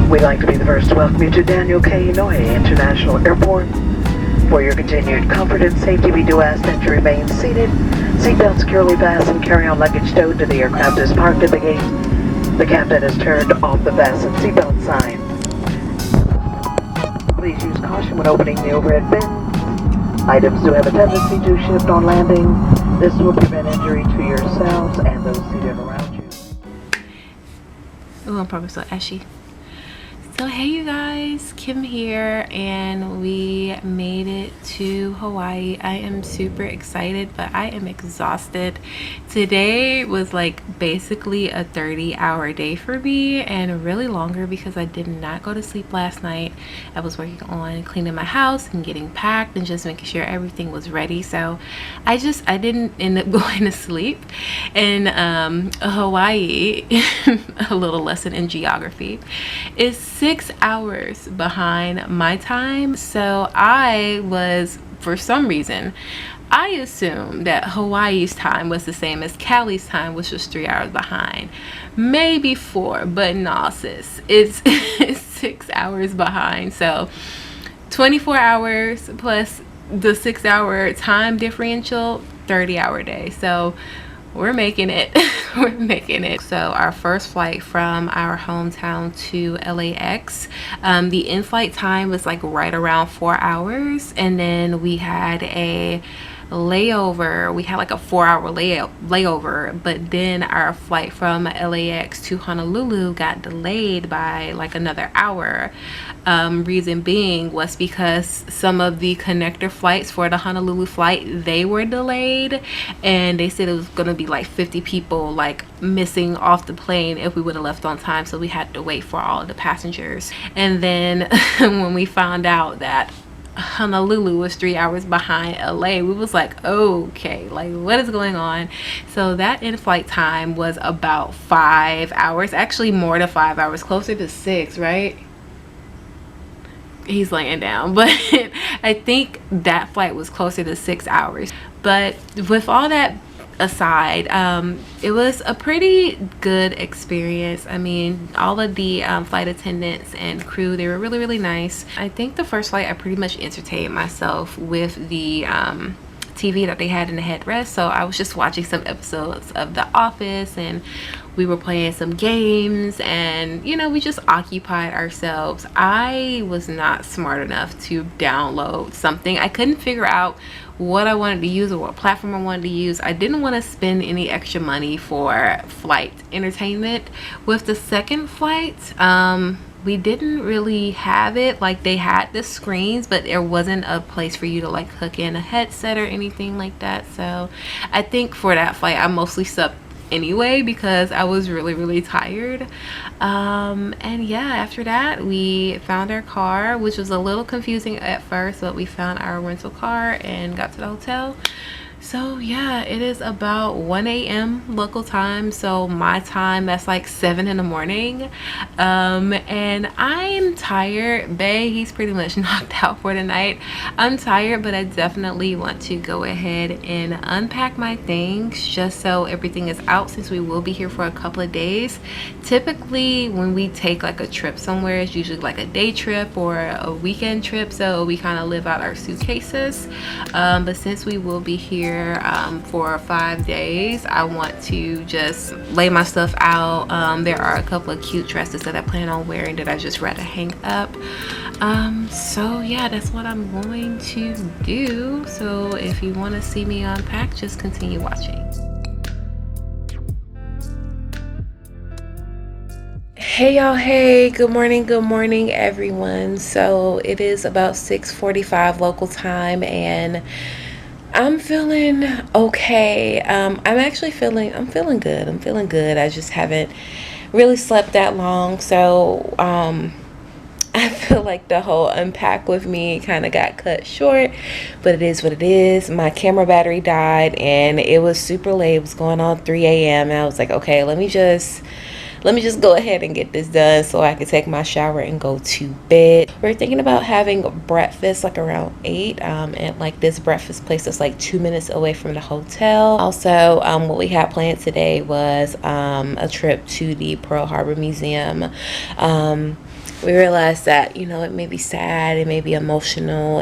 We'd like to be the first to welcome you to Daniel K. Inouye International Airport. For your continued comfort and safety, we do ask that you remain seated. Seatbelt securely fastened, carry-on luggage towed to the aircraft is parked at the gate. The captain has turned off the fasten seatbelt sign. Please use caution when opening the overhead bins. Items do have a tendency to shift on landing. This will prevent injury to yourselves and those seated around you. Oh, I'm probably so ashy. So hey you guys, Kim here, and we made it to Hawaii. I am super excited, but I am exhausted. Today was like basically a 30-hour day for me, and really longer because I did not go to sleep last night. I was working on cleaning my house and getting packed and just making sure everything was ready. So I didn't end up going to sleep. In Hawaii, a little lesson in geography, is 6 hours behind my time. So I was, for some reason, I assumed that Hawaii's time was the same as Cali's time, which was 3 hours behind. Maybe 4, but nah, sis, it's 6 hours behind. So 24 hours plus the 6-hour time differential, 30-hour day. So we're making it. We're making it. So our first flight from our hometown to LAX, the in-flight time was like right around 4 hours, and then we had a layover. We had like a 4-hour layover, but then our flight from LAX to Honolulu got delayed by like another hour. Reason being was because some of the connector flights for the Honolulu flight, they were delayed, and they said it was gonna be like 50 people like missing off the plane if we would have left on time, so we had to wait for all of the passengers. And then when we found out that Honolulu was 3 hours behind LA, we was like, okay, like what is going on? So that in-flight time was about 5 hours, actually more than 5 hours, closer to 6, right? He's laying down, but I think that flight was closer to 6 hours. But with all that aside, it was a pretty good experience. I mean, all of the flight attendants and crew, they were really, really nice. I think the first flight I pretty much entertained myself with the TV that they had in the headrest. So I was just watching some episodes of The Office, and we were playing some games, and you know, we just occupied ourselves. I was not smart enough to download something. I couldn't figure out what I wanted to use or what platform I wanted to use. I didn't want to spend any extra money for flight entertainment. With the second flight, we didn't really have it. Like, they had the screens, but there wasn't a place for you to like hook in a headset or anything like that. So I think for that flight I mostly subbed anyway because I was really, really tired. And yeah, after that we found our car, which was a little confusing at first, but we found our rental car and got to the hotel. So yeah, it is about 1 a.m. local time, so my time, that's like 7 in the morning. And I'm tired. Bae, he's pretty much knocked out for the night. I'm tired, but I definitely want to go ahead and unpack my things just so everything is out, since we will be here for a couple of days. Typically when we take like a trip somewhere, it's usually like a day trip or a weekend trip, so we kind of live out our suitcases. But since we will be here for 5 days, I want to just lay my stuff out. There are a couple of cute dresses that I plan on wearing that I just rather hang up. So yeah, that's what I'm going to do. So if you want to see me unpack, just continue watching. Hey y'all, hey, good morning everyone. So it is about 6:45 local time, and I'm feeling okay. I'm feeling good. I just haven't really slept that long, so I feel like the whole unpack with me kind of got cut short, but it is what it is. My camera battery died and it was super late. It was going on 3 a.m. and I was like, okay, let me just go ahead and get this done so I can take my shower and go to bed. We're thinking about having breakfast like around 8 at like this breakfast place that's like 2 minutes away from the hotel. Also, what we had planned today was a trip to the Pearl Harbor Museum. we realized that, you know, it may be sad, it may be emotional,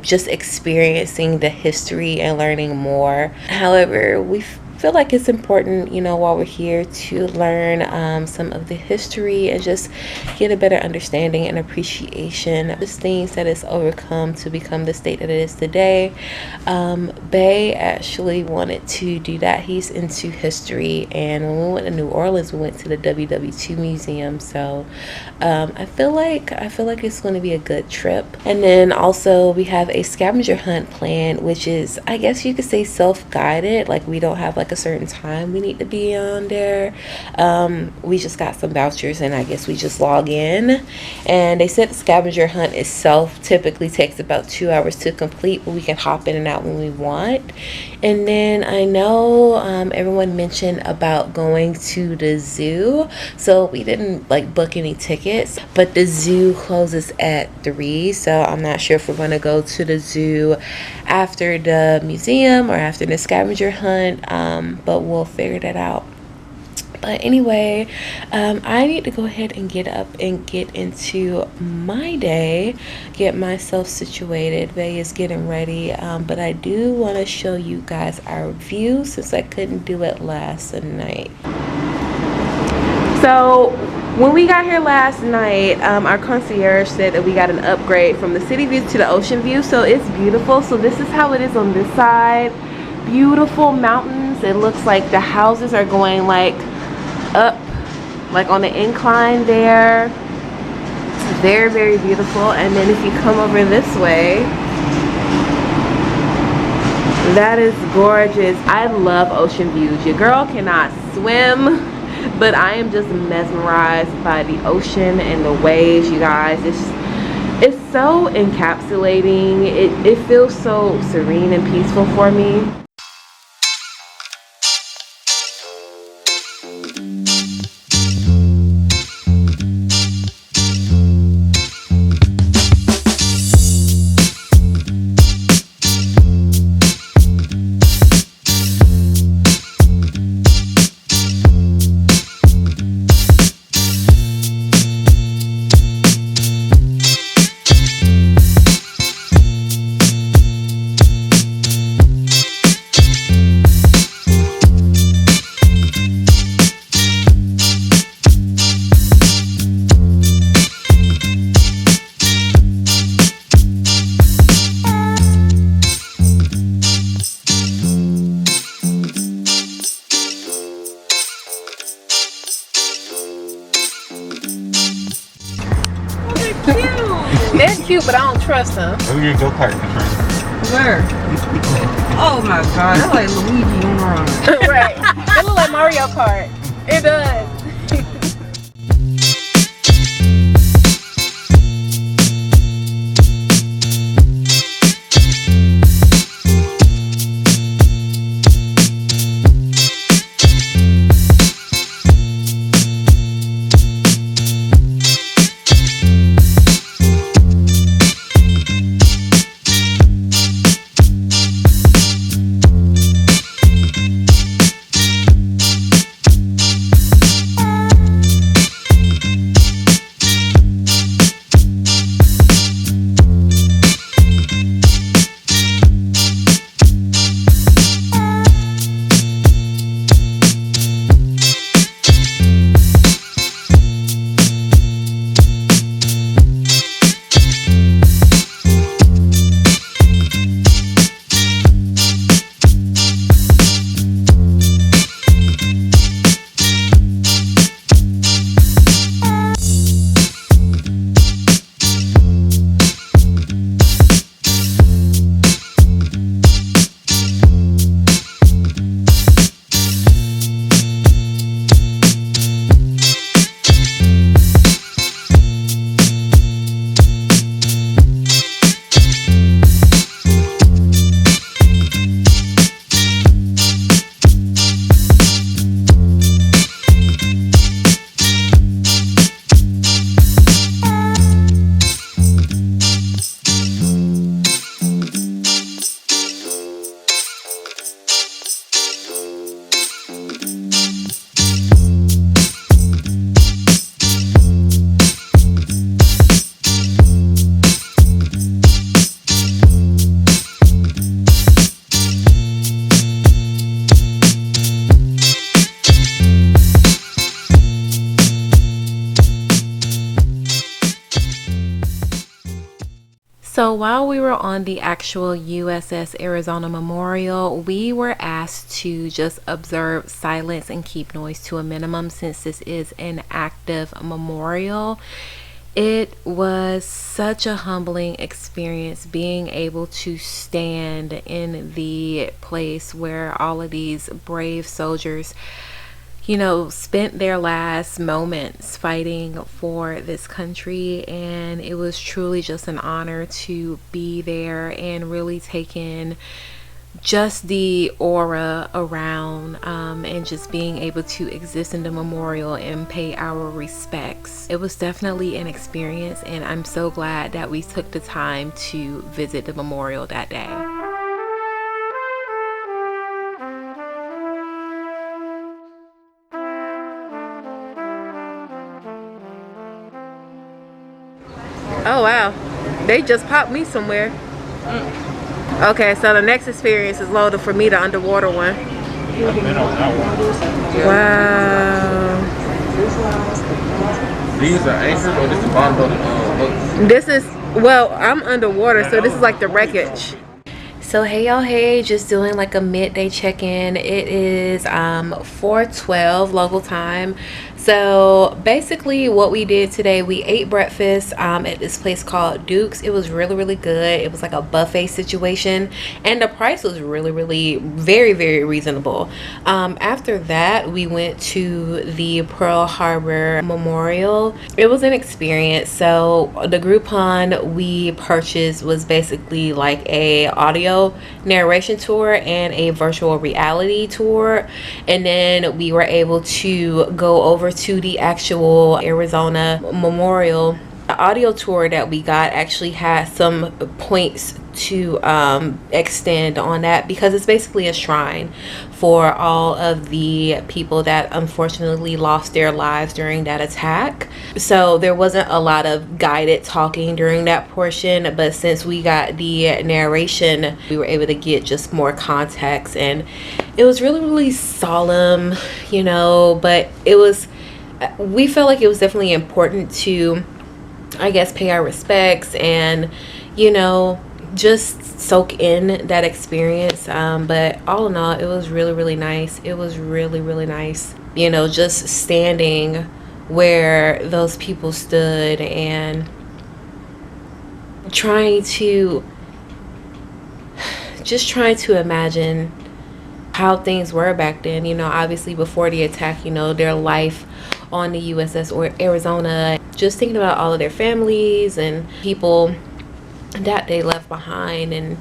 just experiencing the history and learning more. However, we feel like it's important, you know, while we're here to learn some of the history and just get a better understanding and appreciation of the things that it's overcome to become the state that it is today. Bay actually wanted to do that. He's into history, and when we went to New Orleans, we went to the WW2 museum. So I feel like it's going to be a good trip. And then also we have a scavenger hunt planned, which is, I guess you could say, self-guided. Like, we don't have like a certain time we need to be on there. We just got some vouchers, and I guess we just log in. And they said the scavenger hunt itself typically takes about 2 hours to complete, but we can hop in and out when we want. And then I know everyone mentioned about going to the zoo, so we didn't like book any tickets, but the zoo closes at 3, so I'm not sure if we're going to go to the zoo after the museum or after the scavenger hunt, but we'll figure that out. But anyway, I need to go ahead and get up and get into my day, get myself situated. Bay is getting ready, but I do want to show you guys our view since I couldn't do it last night. So when we got here last night, our concierge said that we got an upgrade from the city view to the ocean view, so it's beautiful. So this is how it is on this side. Beautiful mountains. It looks like the houses are going like up, like on the incline there. Very, very beautiful. And then if you come over this way, that is gorgeous. I love ocean views. Your girl cannot swim, but I am just mesmerized by the ocean and the waves, you guys. It's so encapsulating. It feels so serene and peaceful for me. They're cute, but I don't trust them. Oh, your go-kart, my friend. Where? Oh my god, that's like Luigi on the run. Right. It looks like Mario Kart. It does. So while we were on the actual USS Arizona Memorial, we were asked to just observe silence and keep noise to a minimum since this is an active memorial. It was such a humbling experience being able to stand in the place where all of these brave soldiers, you know, spent their last moments fighting for this country. And it was truly just an honor to be there and really take in just the aura around and just being able to exist in the memorial and pay our respects. It was definitely an experience, and I'm so glad that we took the time to visit the memorial that day. Oh wow, they just popped me somewhere. Okay, so the next experience is loaded for me, the underwater one. Wow. These are anchors, or this is the bottom of the boat? This is, well, I'm underwater, so this is like the wreckage. So hey y'all, hey, just doing like a midday check-in. It is 4:12 local time. So basically what we did today, we ate breakfast at this place called Duke's. It was really good. It was like a buffet situation, and the price was really very reasonable. After that, we went to the Pearl Harbor Memorial. It was an experience. So the Groupon we purchased was basically like a audio narration tour and a virtual reality tour, and then we were able to go over to the actual Arizona Memorial. The audio tour that we got actually had some points to extend on that, because it's basically a shrine for all of the people that unfortunately lost their lives during that attack. So there wasn't a lot of guided talking during that portion, but since we got the narration, we were able to get just more context, and it was really solemn, you know, but we felt like it was definitely important to, I guess, pay our respects and, you know, just soak in that experience. But all in all, it was really nice. It was really nice, you know, just standing where those people stood and trying to imagine how things were back then, you know, obviously before the attack, you know, their life on the USS or Arizona, just thinking about all of their families and people that they left behind, and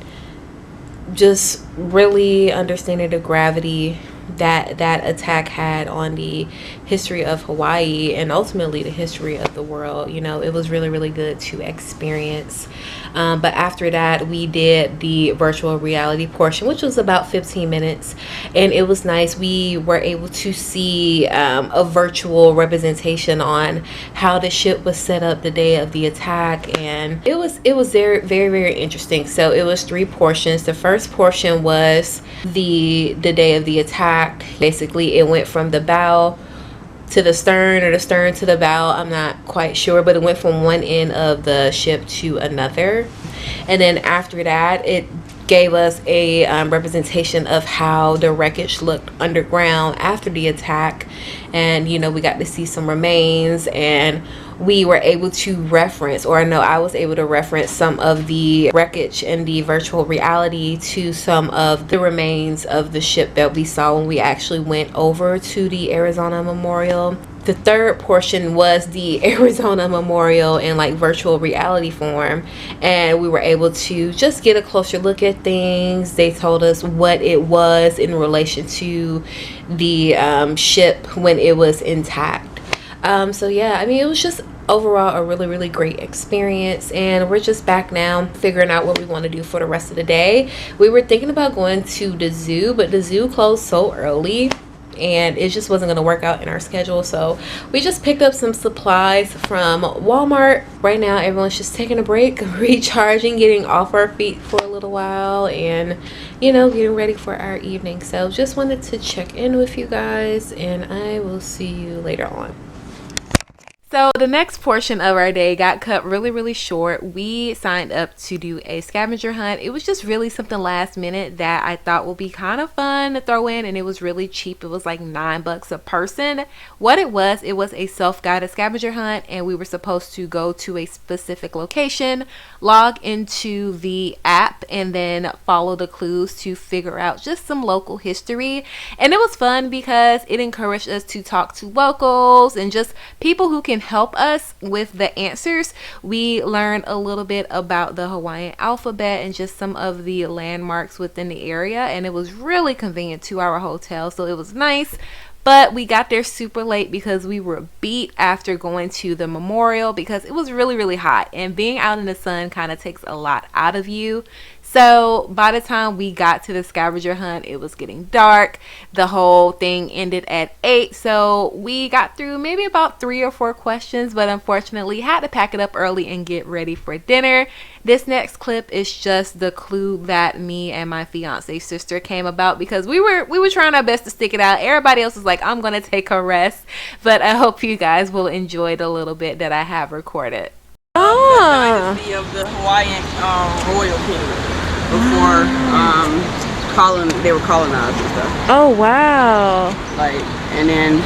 just really understanding the gravity that attack had on the history of Hawaii and ultimately the history of the world. You know, it was really good to experience. But after that, we did the virtual reality portion, which was about 15 minutes, and it was nice. We were able to see a virtual representation on how the ship was set up the day of the attack, and it was very interesting. So it was 3 portions. The first portion was the day of the attack. Basically, it went from the bow to the stern, or the stern to the bow, I'm not quite sure, but it went from one end of the ship to another. And then after that, it gave us a representation of how the wreckage looked underground after the attack. And, you know, we got to see some remains, and we were able to reference, or no, I was able to reference some of the wreckage in the virtual reality to some of the remains of the ship that we saw when we actually went over to the Arizona Memorial. The third portion was the Arizona Memorial in like virtual reality form, and we were able to just get a closer look at things. They told us what it was in relation to the ship when it was intact. So yeah, I mean, it was just overall a really great experience, and we're just back now figuring out what we want to do for the rest of the day. We were thinking about going to the zoo, but the zoo closed so early and it just wasn't going to work out in our schedule, so we just picked up some supplies from Walmart. Right now everyone's just taking a break, recharging, getting off our feet for a little while, and, you know, getting ready for our evening. So just wanted to check in with you guys, and I will see you later on. So the next portion of our day got cut really short. We signed up to do a scavenger hunt. It was just really something last minute that I thought would be kind of fun to throw in, and it was really cheap. It was like $9 a person. What it was a self-guided scavenger hunt, and we were supposed to go to a specific location, log into the app, and then follow the clues to figure out just some local history. And it was fun because it encouraged us to talk to locals and just people who can help us with the answers. We learned a little bit about the Hawaiian alphabet and just some of the landmarks within the area, and it was really convenient to our hotel, so it was nice. But we got there super late because we were beat after going to the memorial because it was really hot, and being out in the sun kind of takes a lot out of you. So by the time we got to the scavenger hunt, it was getting dark. The whole thing ended at 8. So we got through maybe about 3 or 4 questions, but unfortunately had to pack it up early and get ready for dinner. This next clip is just the clue that me and my fiance's sister came about because we were trying our best to stick it out. Everybody else was like, I'm gonna take a rest, but I hope you guys will enjoy the little bit that I have recorded. Dynasty of the Hawaiian royal kingdom before they were colonized and stuff. Oh wow. Like, and then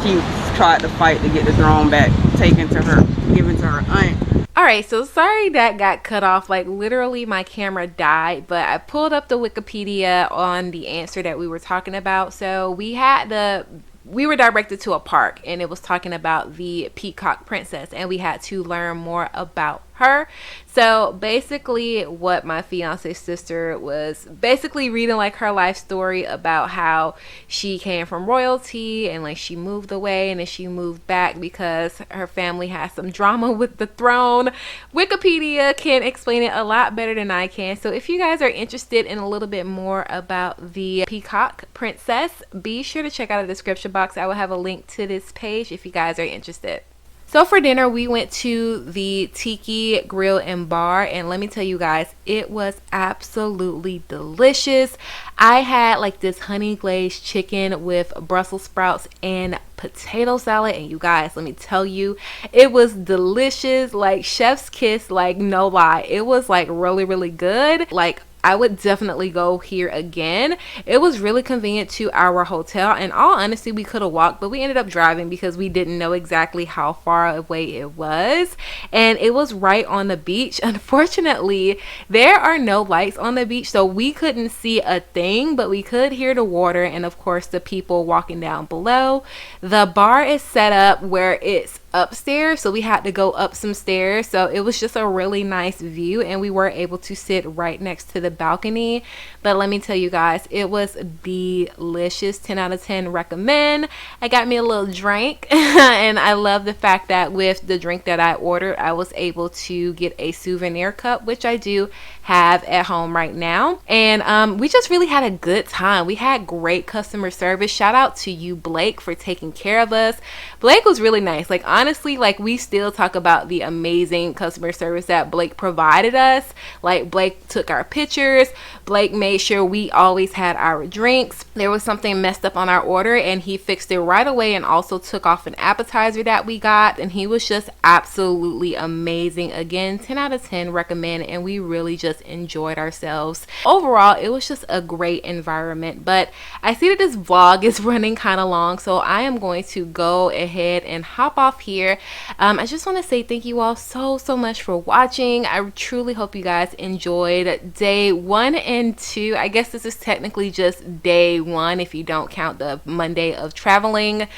she tried to fight to get the throne back, given to her aunt. Alright, so sorry that got cut off. Like literally my camera died, but I pulled up the Wikipedia on the answer that we were talking about. So we were directed to a park, and it was talking about the Peacock Princess, and we had to learn more about her. So basically what my fiance's sister was basically reading, like her life story about how she came from royalty and like she moved away and then she moved back because her family has some drama with the throne. Wikipedia can explain it a lot better than I can. So if you guys are interested in a little bit more about the Peacock Princess, be sure to check out the description box. I will have a link to this page if you guys are interested. So for dinner, we went to the Tikis Grill Bar, and let me tell you guys, it was absolutely delicious. I had like this honey glazed chicken with Brussels sprouts and potato salad, and you guys, let me tell you, it was delicious. Like chef's kiss, like no lie. It was like really good. Like I would definitely go here again. It was really convenient to our hotel. In all honesty, we could have walked, but we ended up driving because we didn't know exactly how far away it was. And it was right on the beach. Unfortunately, there are no lights on the beach, so we couldn't see a thing, but we could hear the water and of course the people walking down below. The bar is set up where it's upstairs, so we had to go up some stairs, so it was just a really nice view, and we were able to sit right next to the balcony. But let me tell you guys, it was delicious. 10 out of 10 recommend. I got me a little drink and I love the fact that with the drink that I ordered, I was able to get a souvenir cup, which I do have at home right now. And we just really had a good time. We had great customer service. Shout out to you, Blake, for taking care of us. Blake was really nice. Like honestly, like we still talk about the amazing customer service that Blake provided us. Like Blake took our pictures. Blake made sure we always had our drinks. There was something messed up on our order and he fixed it right away, and also took off an appetizer that we got, and he was just absolutely amazing. Again, 10 out of 10 recommend, and we really just enjoyed ourselves. Overall, it was just a great environment. But I see that this vlog is running kind of long, so I am going to go ahead and hop off here. I just want to say thank you all so much for watching. I truly hope you guys enjoyed day 1 and 2. I guess this is technically just day 1 if you don't count the Monday of traveling,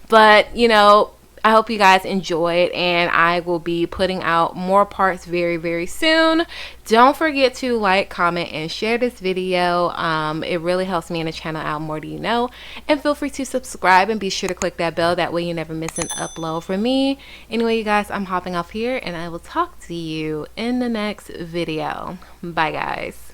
but you know, I hope you guys enjoyed, and I will be putting out more parts very soon. Don't forget to like, comment, and share this video. It really helps me and the channel out, more do you know. And feel free to subscribe and be sure to click that bell. That way you never miss an upload from me. Anyway, you guys, I'm hopping off here, and I will talk to you in the next video. Bye, guys.